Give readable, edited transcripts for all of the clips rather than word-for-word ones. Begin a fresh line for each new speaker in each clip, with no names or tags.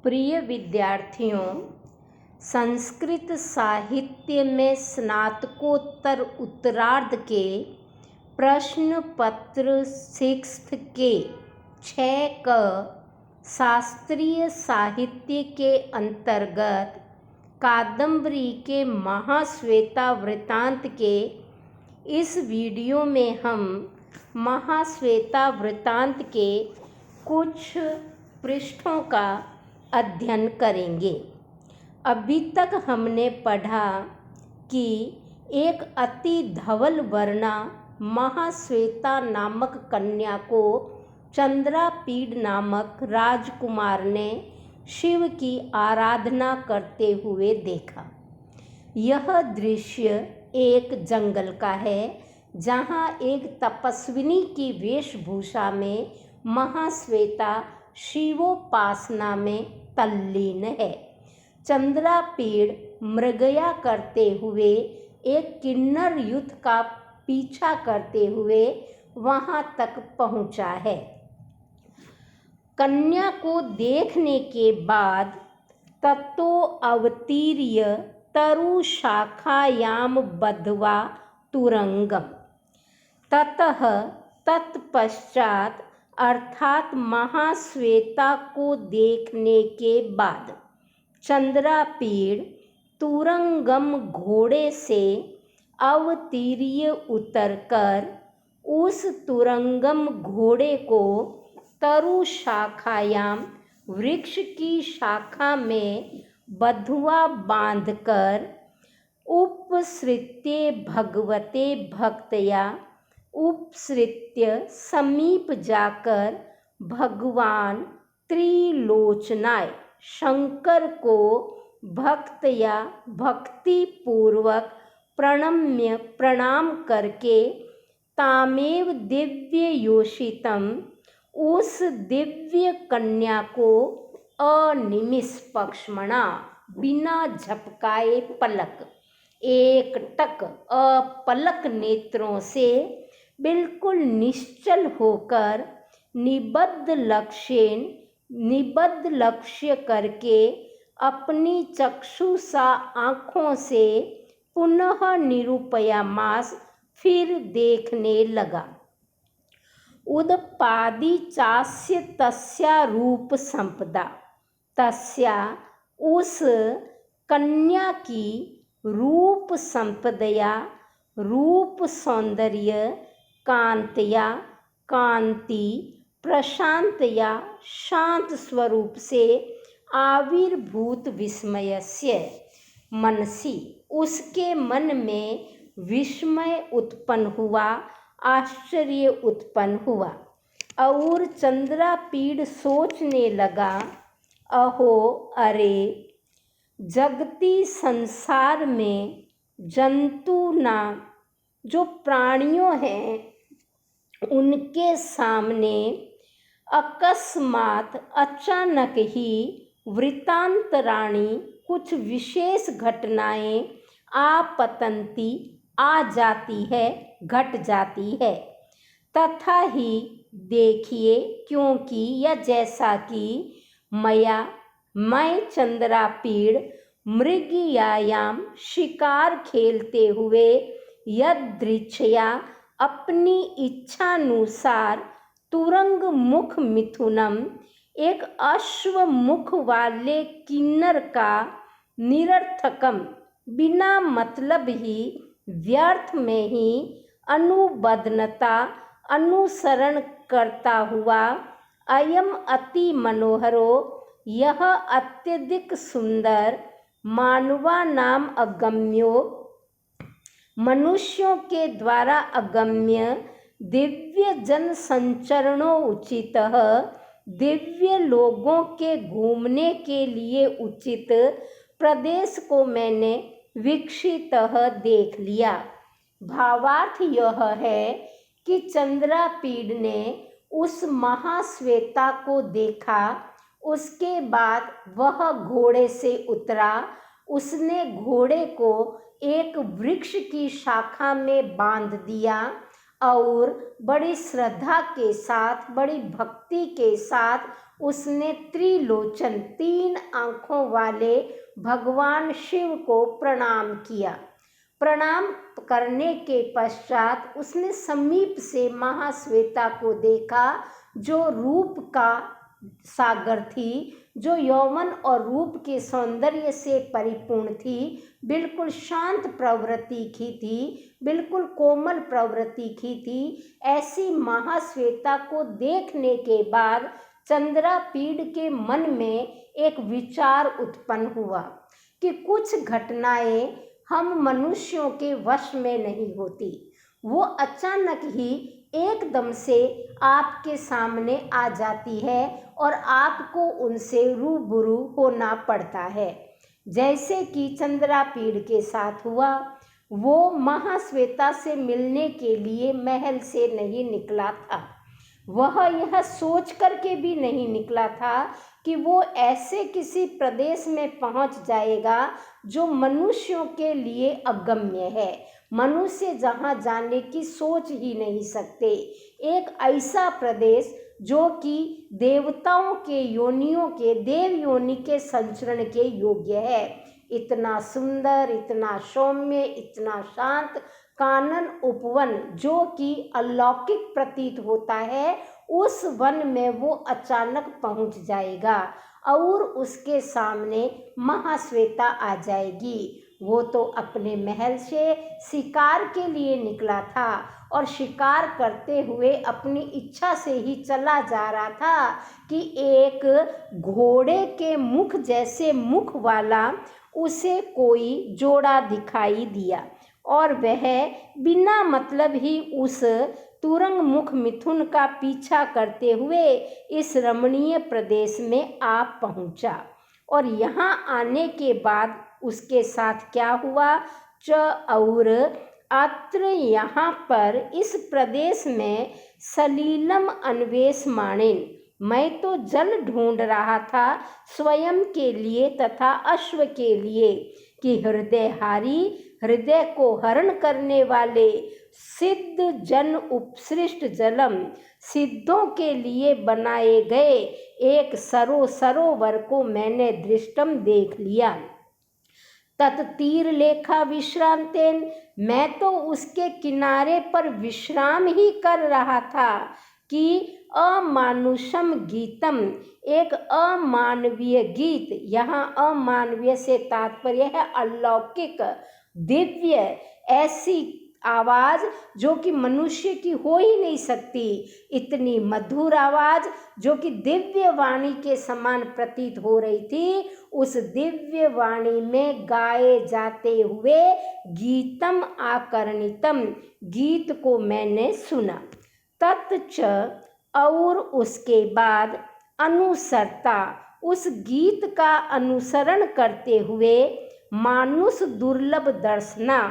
प्रिय विद्यार्थियों, संस्कृत साहित्य में स्नातकोत्तर उत्तरार्ध के प्रश्न पत्र 6 के 6 क शास्त्रीय साहित्य के अंतर्गत कादम्बरी के महाश्वेता वृत्तांत के इस वीडियो में हम महाश्वेता वृत्तांत के कुछ पृष्ठों का अध्ययन करेंगे। अभी तक हमने पढ़ा कि एक अति धवल वर्णा महाश्वेता नामक कन्या को चंद्रापीड नामक राजकुमार ने शिव की आराधना करते हुए देखा। यह दृश्य एक जंगल का है, जहाँ एक तपस्विनी की वेशभूषा में महाश्वेता शिवोपासना में तल्लीन है। चंद्रापीड मृगया करते हुए एक किन्नर युद्ध का पीछा करते हुए वहां तक पहुंचा है। कन्या को देखने के बाद ततो अवतीर्य तरु शाखायाम बद्ध्वा तुरंगम, ततः तत्पश्चात अर्थात महाश्वेता को देखने के बाद चंद्रापीड तुरंगम घोड़े से अवतीर्य उतरकर उस तुरंगम घोड़े को तरु शाखायाम वृक्ष की शाखा में बंधुआ बांधकर उपसृत्य भगवते भक्तया उपसृत्य समीप जाकर भगवान त्रिलोचनाय शंकर को भक्तया भक्ति पूर्वक प्रणम्य प्रणाम करके तामेव दिव्य योषितम उस दिव्य कन्या को अनिमिषपक्ष्मणा बिना झपकाए पलक एक टक अपलक नेत्रों से बिल्कुल निश्चल होकर निबद्ध लक्ष्य करके अपनी चक्षुषा आँखों से पुनः निरूपयामास फिर देखने लगा। उदपादि चास्य तस्या रूप संपदा, तस्या उस कन्या की रूप संपदया रूप सौंदर्य कांतया कांति प्रशांतया शांत स्वरूप से आविर्भूत विस्मयस्य मनसी उसके मन में विस्मय उत्पन्न हुआ, आश्चर्य उत्पन्न हुआ। और चंद्रापीड सोचने लगा, अहो अरे, जगती संसार में जंतु ना जो प्राणियों हैं उनके सामने अकस्मात अचानक ही वृत्तांतराणी कुछ विशेष घटनाएं आपतंती आ जाती है, घट जाती है। तथा ही देखिए, क्योंकि या जैसा कि मैं चंद्रापीड मृगयायाम शिकार खेलते हुए यदृच्छया अपनी इच्छानुसार तुरंग मुख मिथुनम एक अश्व मुख वाले किन्नर का निरर्थकम बिना मतलब ही व्यर्थ में ही अनुबद्धनता अनुसरण करता हुआ अयम अति मनोहरो यह अत्यधिक सुंदर मानवा नाम अगम्यो मनुष्यों के द्वारा अगम्य दिव्य जन संचरणों उचित दिव्य लोगों के घूमने के लिए उचित प्रदेश को मैंने वीक्षित देख लिया। भावार्थ यह है कि चंद्रापीड ने उस महाश्वेता को देखा, उसके बाद वह घोड़े से उतरा। उसने घोड़े को एक वृक्ष की शाखा में बांध दिया और बड़ी श्रद्धा के साथ, बड़ी भक्ति के साथ उसने त्रिलोचन 3 आँखों वाले भगवान शिव को प्रणाम किया। प्रणाम करने के पश्चात उसने समीप से महाश्वेता को देखा, जो रूप का सागर थी, जो यौवन और रूप के सौंदर्य से परिपूर्ण थी, बिल्कुल शांत प्रवृत्ति की थी, बिल्कुल कोमल प्रवृत्ति की थी। ऐसी महाश्वेता को देखने के बाद चंद्रापीड़ के मन में एक विचार उत्पन्न हुआ कि कुछ घटनाएं हम मनुष्यों के वश में नहीं होती, वो अचानक ही एकदम से आपके सामने आ जाती है और आपको उनसे रूबरू होना पड़ता है। जैसे कि चंद्रापीड़ के साथ हुआ, वो महाश्वेता से मिलने के लिए महल से नहीं निकला था। वह यह सोच करके भी नहीं निकला था कि वो ऐसे किसी प्रदेश में पहुंच जाएगा जो मनुष्यों के लिए अगम्य है, मनुष्य जहां जाने की सोच ही नहीं सकते। एक ऐसा प्रदेश जो कि देवताओं के योनियों के देव योनि के संचरण के योग्य है। इतना सुंदर, इतना सौम्य, इतना शांत कानन उपवन जो कि अलौकिक प्रतीत होता है, उस वन में वो अचानक पहुंच जाएगा और उसके सामने महाश्वेता आ जाएगी। वो तो अपने महल से शिकार के लिए निकला था और शिकार करते हुए अपनी इच्छा से ही चला जा रहा था कि एक घोड़े के मुख जैसे मुख वाला उसे कोई जोड़ा दिखाई दिया और वह बिना मतलब ही उस तुरंग मुख मिथुन का पीछा करते हुए इस रमणीय प्रदेश में आ पहुंचा। और यहाँ आने के बाद उसके साथ क्या हुआ और अत्र यहाँ पर इस प्रदेश में सलीलम अन्वेष माणेन, मैं तो जल ढूंढ रहा था स्वयं के लिए तथा अश्व के लिए कि हृदयहारी, हृदय को हरण करने वाले सिद्ध जन उपसृष्ट जलम, सिद्धों के लिए बनाए गए एक सरोवर को मैंने दृष्टम देख लिया। तत्तीर लेखा विश्रांतेन, मैं तो उसके किनारे पर विश्राम ही कर रहा था कि अमानुषम गीतम, एक अमानवीय गीत, यहाँ अमानवीय से तात्पर्य है अलौकिक, दिव्य, ऐसी आवाज जो कि मनुष्य की हो ही नहीं सकती, इतनी मधुर आवाज जो कि दिव्य वाणी के समान प्रतीत हो रही थी, उस दिव्य वाणी में गाए जाते हुए गीतम आकर्णितम, गीत को मैंने सुना। तत्च, और उसके बाद अनुसरता, उस गीत का अनुसरण करते हुए मानुष दुर्लभ दर्शना,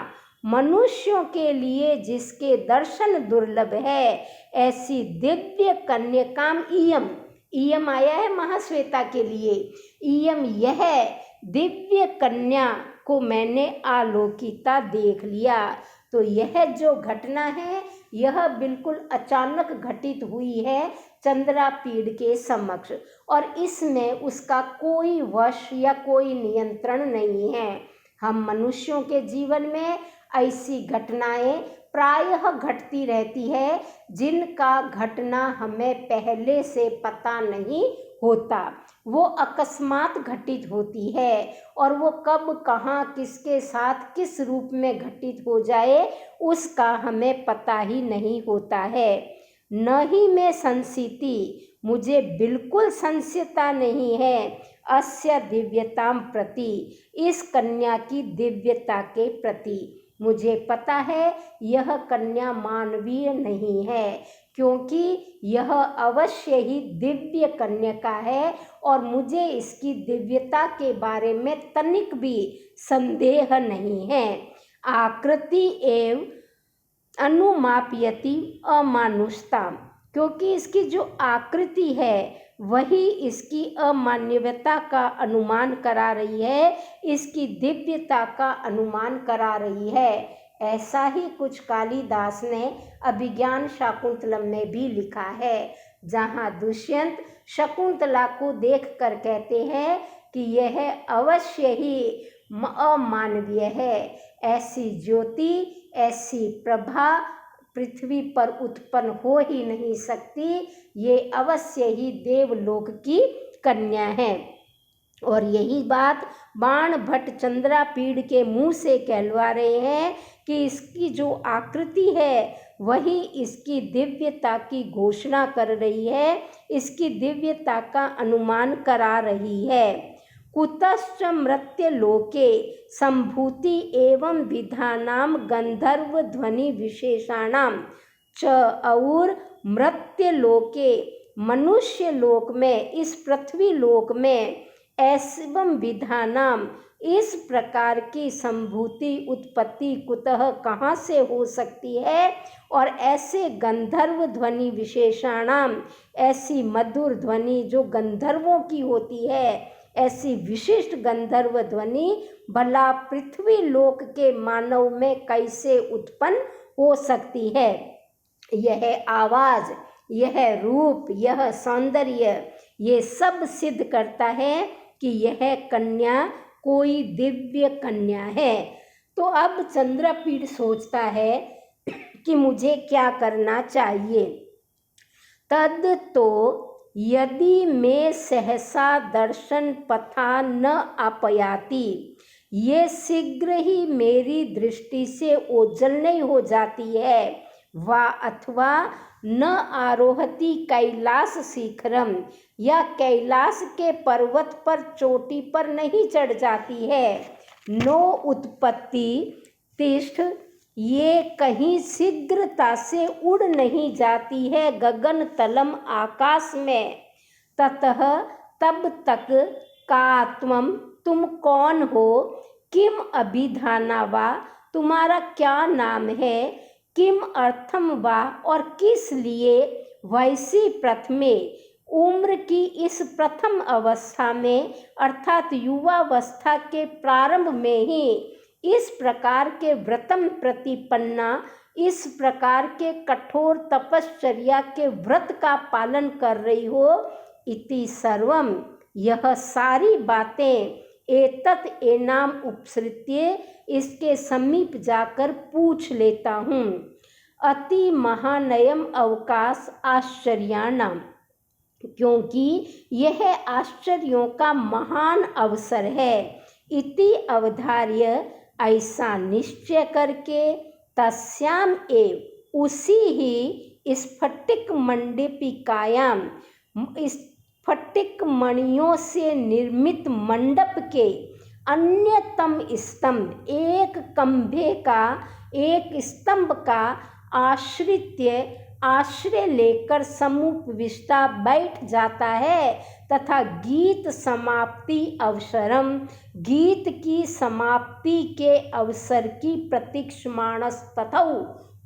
मनुष्यों के लिए जिसके दर्शन दुर्लभ है, ऐसी दिव्य कन्यकाम इयम, इयम आया है महाश्वेता के लिए, इयम यह दिव्य कन्या को मैंने आलोकिता देख लिया। तो यह जो घटना है यह बिल्कुल अचानक घटित हुई है चंद्रापीड़ के समक्ष और इसमें उसका कोई वश या कोई नियंत्रण नहीं है। हम मनुष्यों के जीवन में ऐसी घटनाएं प्रायः घटती रहती है जिनका घटना हमें पहले से पता नहीं होता, वो अकस्मात घटित होती है और वो कब कहाँ किसके साथ किस रूप में घटित हो जाए उसका हमें पता ही नहीं होता है। न ही मैं संसिति, मुझे बिल्कुल संशयता नहीं है अस्य दिव्यताम प्रति, इस कन्या की दिव्यता के प्रति। मुझे पता है यह कन्या मानवीय नहीं है क्योंकि यह अवश्य ही दिव्य कन्या है और मुझे इसकी दिव्यता के बारे में तनिक भी संदेह नहीं है। आकृति एवं अनुमापयति अमानुषता, क्योंकि इसकी जो आकृति है वही इसकी अमानवीयता का अनुमान करा रही है, इसकी दिव्यता का अनुमान करा रही है। ऐसा ही कुछ कालिदास ने अभिज्ञान शाकुंतलम में भी लिखा है, जहाँ दुष्यंत शकुंतला को देखकर कहते हैं कि यह अवश्य ही अमानवीय है। ऐसी ज्योति, ऐसी प्रभा पृथ्वी पर उत्पन्न हो ही नहीं सकती। ये अवश्य ही देवलोक की कन्या है। और यही बात बाण भट्ट चंद्रापीड़ के मुंह से कहलवा रहे हैं कि इसकी जो आकृति है वही इसकी दिव्यता की घोषणा कर रही है, इसकी दिव्यता का अनुमान करा रही है। कुतश्च मृत्य लोके संभूति एवं विधानाम गंधर्व ध्वनि विशेषाणाम च, और मृत्य लोके मनुष्य लोक में, इस पृथ्वी लोक में एवं विधानाम इस प्रकार की संभूति उत्पत्ति कुतः कहाँ से हो सकती है, और ऐसे गंधर्व ध्वनि विशेषाणाम ऐसी मधुर ध्वनि जो गंधर्वों की होती है, ऐसी विशिष्ट गंधर्व ध्वनि भला पृथ्वी लोक के मानव में कैसे उत्पन्न हो सकती है। यह आवाज, यह रूप, यह सौंदर्य, ये सब सिद्ध करता है कि यह कन्या कोई दिव्य कन्या है। तो अब चंद्रापीड़ सोचता है कि मुझे क्या करना चाहिए। तद तो यदि मैं सहसा दर्शन पथा न आपयाति, ये शीघ्र ही मेरी दृष्टि से ओझल नहीं हो जाती है, वा अथवा न आरोहति कैलाश शिखरम, या कैलाश के पर्वत पर चोटी पर नहीं चढ़ जाती है। नो उत्पत्ति तिष्ठ, ये कहीं शीघ्रता से उड़ नहीं जाती है गगन तलम आकाश में। ततः तब तक का तुम कौन हो, किम अभिधाना वा, तुम्हारा क्या नाम है, किम अर्थम वा, और किस लिए, वैसी प्रथमे, उम्र की इस प्रथम अवस्था में अर्थात युवावस्था के प्रारंभ में ही इस प्रकार के व्रतम प्रतिपन्ना, इस प्रकार के कठोर तपश्चर्या के व्रत का पालन कर रही हो। इति सर्वम, यह सारी बातें, एतत् एनाम उपसृत्य, इसके समीप जाकर पूछ लेता हूँ। अति महानयम अवकाश आश्चर्याणाम, क्योंकि यह आश्चर्यों का महान अवसर है। इति अवधार्य, ऐसा निश्चय करके, तस्याम एव, उसी ही स्फटिक मंडपिकायाम, स्फटिक मणियों से निर्मित मंडप के अन्यतम स्तंभ, एक खंभे का, एक स्तंभ का आश्रय लेकर समुपविष्टा बैठ जाता है, तथा गीत समाप्ति अवसरम, गीत की समाप्ति के अवसर की प्रतीक्षमाणस तथा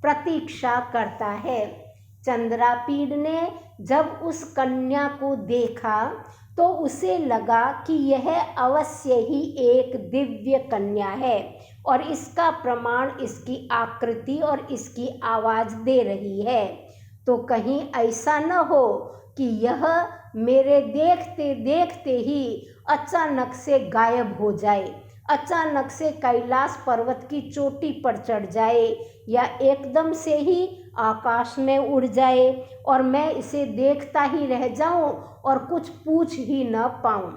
प्रतीक्षा करता है। चंद्रापीड़ ने जब उस कन्या को देखा तो उसे लगा कि यह अवश्य ही एक दिव्य कन्या है, और इसका प्रमाण इसकी आकृति और इसकी आवाज़ दे रही है। तो कहीं ऐसा न हो कि यह मेरे देखते देखते ही अचानक से गायब हो जाए, अचानक से कैलाश पर्वत की चोटी पर चढ़ जाए, या एकदम से ही आकाश में उड़ जाए और मैं इसे देखता ही रह जाऊं और कुछ पूछ ही न पाऊं।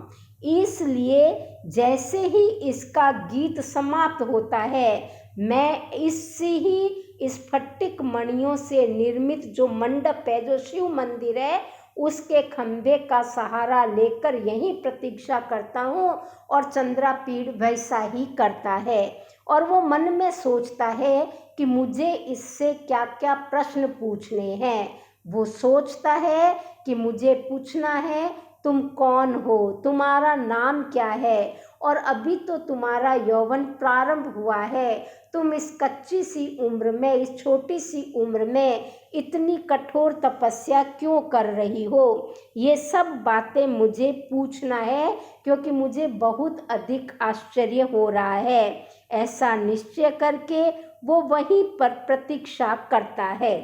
इसलिए जैसे ही इसका गीत समाप्त होता है, मैं इससे ही स्फटिक मणियों से निर्मित जो मंडप है, जो शिव मंदिर है, उसके खंभे का सहारा लेकर यहीं प्रतीक्षा करता हूँ। और चंद्रापीड़ वैसा ही करता है, और वो मन में सोचता है कि मुझे इससे क्या क्या प्रश्न पूछने हैं। वो सोचता है कि मुझे पूछना है, तुम कौन हो, तुम्हारा नाम क्या है, और अभी तो तुम्हारा यौवन प्रारंभ हुआ है, तुम इस कच्ची सी उम्र में, इस छोटी सी उम्र में इतनी कठोर तपस्या क्यों कर रही हो। ये सब बातें मुझे पूछना है, क्योंकि मुझे बहुत अधिक आश्चर्य हो रहा है। ऐसा निश्चय करके वो वहीं पर प्रतीक्षा करता है।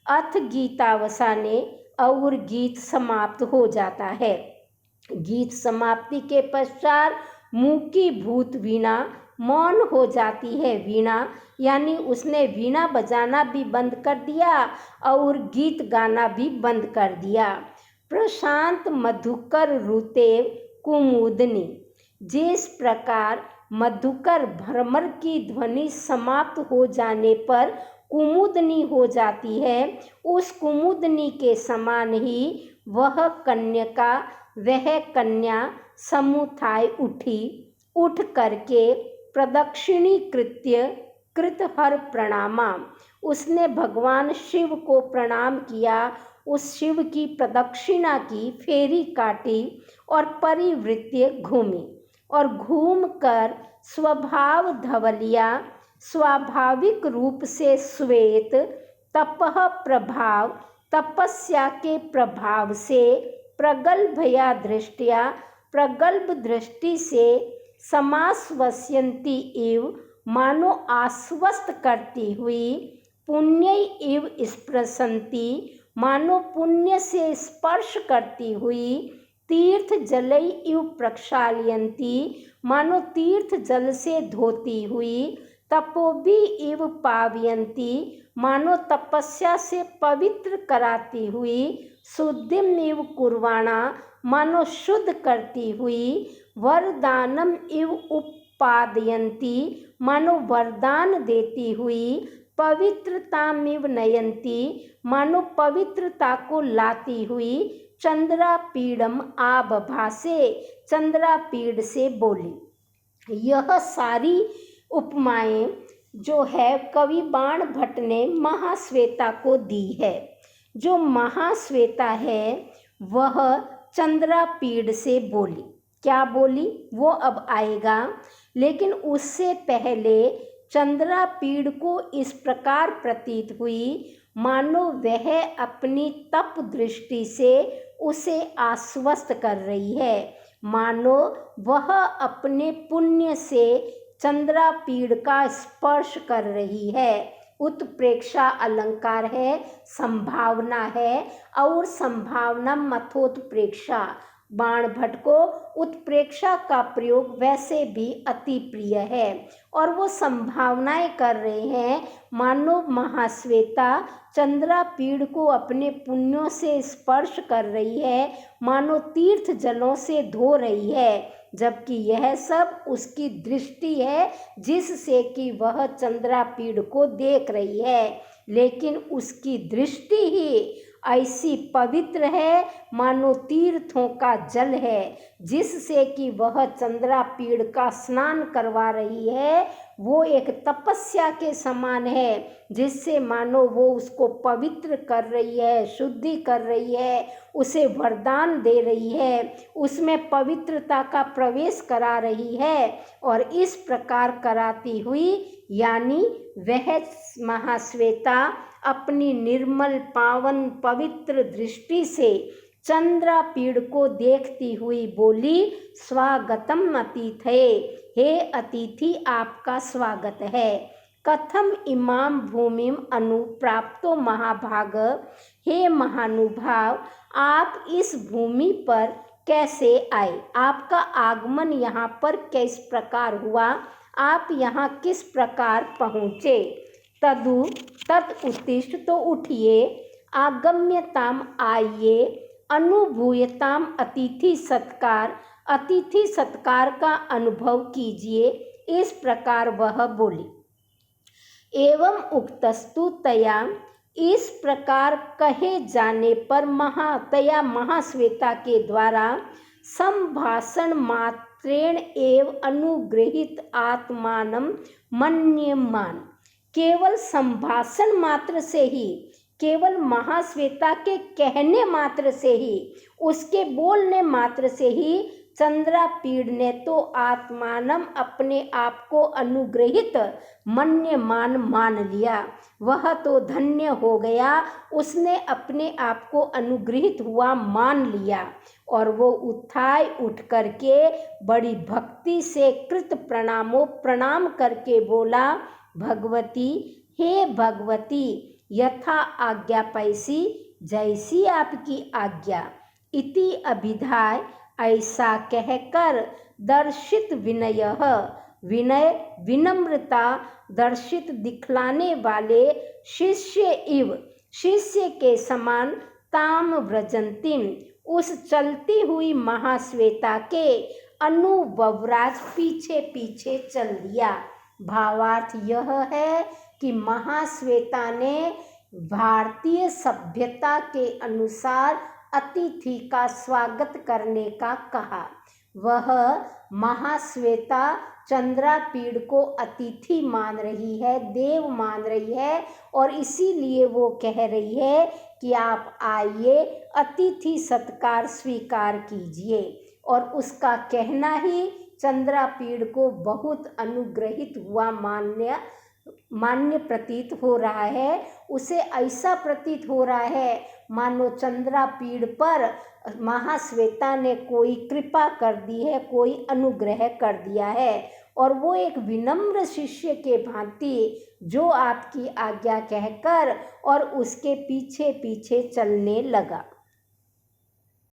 अथ गीतावसाने, और गीत समाप्त हो जाता है। गीत समाप्ति के पश्चात मूकी भूत वीणा मौन हो जाती है। वीणा यानी उसने वीणा बजाना भी बंद कर दिया और गीत गाना भी बंद कर दिया। प्रशांत मधुकर रुते कुमुदनी। जिस प्रकार मधुकर भ्रमर की ध्वनि समाप्त हो जाने पर कुमुदनी हो जाती है, उस कुमुदनी के समान ही वह कन्या समुथाय उठी। उठ करके प्रदक्षिणी कृतहर प्रणामा। उसने भगवान शिव को प्रणाम किया, उस शिव की प्रदक्षिणा की, फेरी काटी और परिवृत्य घूमी और घूमकर स्वभाव धवलिया, स्वाभाविक रूप से श्वेत, तपह प्रभाव, तपस्या के प्रभाव से, प्रगल्भया दृष्टिया, प्रगल्भ दृष्टि से, समाश्वस्यन्ति इव मानो आश्वस्त करती हुई, पुण्य इव स्पृशन्ति मानो पुण्य से स्पर्श करती हुई, तीर्थ जलई इव प्रक्षालयन्ति मानो तीर्थ जल से धोती हुई, तपोभी इव पावयन्ति मानो तपस्या से पवित्र कराती हुई, शुद्धिम इव कुर्वाणा मानो शुद्ध करती हुई, वरदानम इव उपादयन्ति मानो वरदान देती हुई, पवित्रतामिव नयन्ति मानो पवित्रता को लाती हुई, चंद्रापीडम आबभासे चंद्रापीड से बोली। यह सारी उपमाएं जो है कवि बाण भट्ट ने महाश्वेता को दी है। जो महाश्वेता है वह चंद्रापीड से बोली। क्या बोली वो अब आएगा, लेकिन उससे पहले चंद्रापीड को इस प्रकार प्रतीत हुई मानो वह अपनी तप दृष्टि से उसे आश्वस्त कर रही है, मानो वह अपने पुण्य से चंद्रापीड का स्पर्श कर रही है। उत्प्रेक्षा अलंकार है, संभावना है, और संभावना मथोत्प्रेक्षा। बाण भट्ट को उत्प्रेक्षा का प्रयोग वैसे भी अति प्रिय है और वो संभावनाएं कर रहे हैं मानो महाश्वेता चंद्रापीड को अपने पुण्यों से स्पर्श कर रही है, मानो तीर्थ जलों से धो रही है, जबकि यह सब उसकी दृष्टि है जिससे कि वह चंद्रापीड को देख रही है, लेकिन उसकी दृष्टि ही ऐसी पवित्र है मानो तीर्थों का जल है, जिससे कि वह चंद्रापीड का स्नान करवा रही है। वो एक तपस्या के समान है जिससे मानो वो उसको पवित्र कर रही है, शुद्धि कर रही है, उसे वरदान दे रही है, उसमें पवित्रता का प्रवेश करा रही है। और इस प्रकार कराती हुई यानी वह महाश्वेता अपनी निर्मल पावन पवित्र दृष्टि से चंद्रापीड को देखती हुई बोली, स्वागतम अतिथे, हे अतिथि आपका स्वागत है। कथम इमाम भूमिम अनुप्राप्तो महाभाग, हे महानुभाव आप इस भूमि पर कैसे आए, आपका आगमन यहाँ पर किस प्रकार हुआ, आप यहाँ किस प्रकार पहुँचे। तदु तत् उत्तिष्ठ तो उठिए, आगम्यताम आइए, अनुभूयताम अतिथि सत्कार, अतिथि सत्कार का अनुभव कीजिए। इस प्रकार वह बोली। एवं उक्तस्तु तया, इस प्रकार कहे जाने पर महाश्वेता के द्वारा संभाषण मात्रेण एव अनुगृहित आत्मानं मन्यमान, केवल संभाषण मात्र से ही, केवल महाश्वेता के कहने मात्र से ही, उसके बोलने मात्र से ही चंद्रापीड ने तो आत्मानम अपने आप को अनुग्रहित मन्यमान मान लिया, वह तो धन्य हो गया, उसने अपने आप को अनुग्रहित हुआ मान लिया। और वो उठ करके बड़ी भक्ति से कृत प्रणाम करके बोला, भगवती, हे भगवती, यथा आज्ञा पैसी, जैसी आपकी आज्ञा। इति अभिधाय ऐसा कहकर दर्शित विनयः, विनय विनम्रता दर्शित दिखलाने वाले शिष्य इव, शिष्य के समान ताम व्रजंतीम, उस चलती हुई महाश्वेता के अनुभवराज पीछे पीछे चल दिया। भावार्थ यह है कि महाश्वेता ने भारतीय सभ्यता के अनुसार अतिथि का स्वागत करने का कहा। वह महाश्वेता चंद्रापीड़ को अतिथि मान रही है, देव मान रही है, और इसीलिए वो कह रही है कि आप आइए, अतिथि सत्कार स्वीकार कीजिए। और उसका कहना ही चंद्रापीड़ को बहुत अनुग्रहित हुआ मान्य प्रतीत हो रहा है। उसे ऐसा प्रतीत हो रहा है मानो चंद्रापीड़ पर महाश्वेता ने कोई कृपा कर दी है, कोई अनुग्रह कर दिया है, और वो एक विनम्र शिष्य के भांति जो आपकी आज्ञा कहकर और उसके पीछे पीछे चलने लगा।